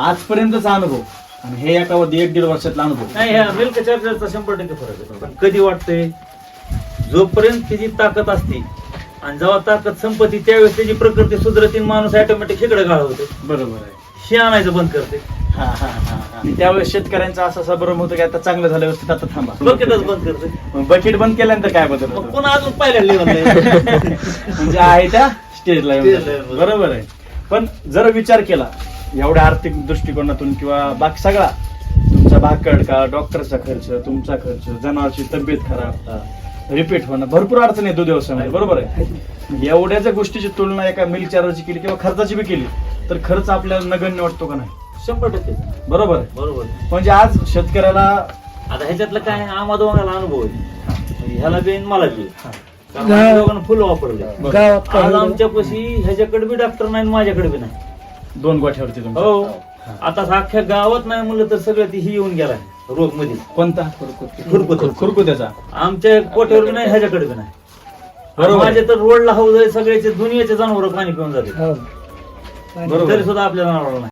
आजपर्यंतचा अनुभव आणि हे एका 1-1.5 वर्षातला अनुभव. नाही, ह्या मिल्क चार्जरचा 100% फरक आहे. पण कधी वाटतंय जोपर्यंत त्याची ताकद असते आणि जेव्हा ताकद संपत्ती त्यावेळेस त्याची प्रकृती सुधरती, माणूस ऑटोमॅटिक इकडे गाळ होते. बरोबर आहे. हे आणायचं बंद करते. आणि त्यावेळेस शेतकऱ्यांचा असा संभ्रम होतो की आता चांगलं झालं व्यवस्थित, आता थांबा. बकेटच बंद करते. बकेट बंद केल्यानंतर काय बदल मग होतो? पुन्हा अजून पाहिल्या लेवल म्हणजे आहे त्या स्टेजला येऊन जातो. बरोबर आहे. पण जर विचार केला एवढ्या आर्थिक दृष्टिकोनातून किंवा बाकी सगळा तुमचा भाकड का डॉक्टरचा खर्च, तुमचा खर्च, जनावरची तब्येत खराब, रिपीट होणं, भरपूर अडचण येतो व्यवसायामध्ये. बरोबर आहे. एवढ्या जर गोष्टीची तुलना एका मिल्क चार्जरची केली किंवा खर्चाची बी केली तर खर्च आपल्याला नगण्य वाटतो का नाही? 100%. बरोबर आहे. बरोबर. म्हणजे आज शेतकऱ्याला आता ह्याच्यातलं काय आहे, आम्हा दोघांना अनुभव आहे. ह्याला बी आणि मला बी. कारण आम्ही दोघांना फुल वापरले. आज आमच्यापाशी ह्याच्याकडे बी डॉक्टर नाही, माझ्याकडे बी नाही. 2 गोठ्यावरती तुमच्या. हो. आता अख्ख्या गावात नाही म्हणलं तर सगळं ती ही येऊन गेलाय रोग मध्ये. कोणता? खुरकुत्याचा. आमच्या कोठ्यावर बी नाही, ह्याच्याकडे बी नाही. बरोबर. माझ्या तर रोडला हौद आहे, सगळ्याचे दुनियाचे जनावर पाणी पिऊन जाते. बरोबर. तरी सुद्धा आपल्या जनावराला नाही.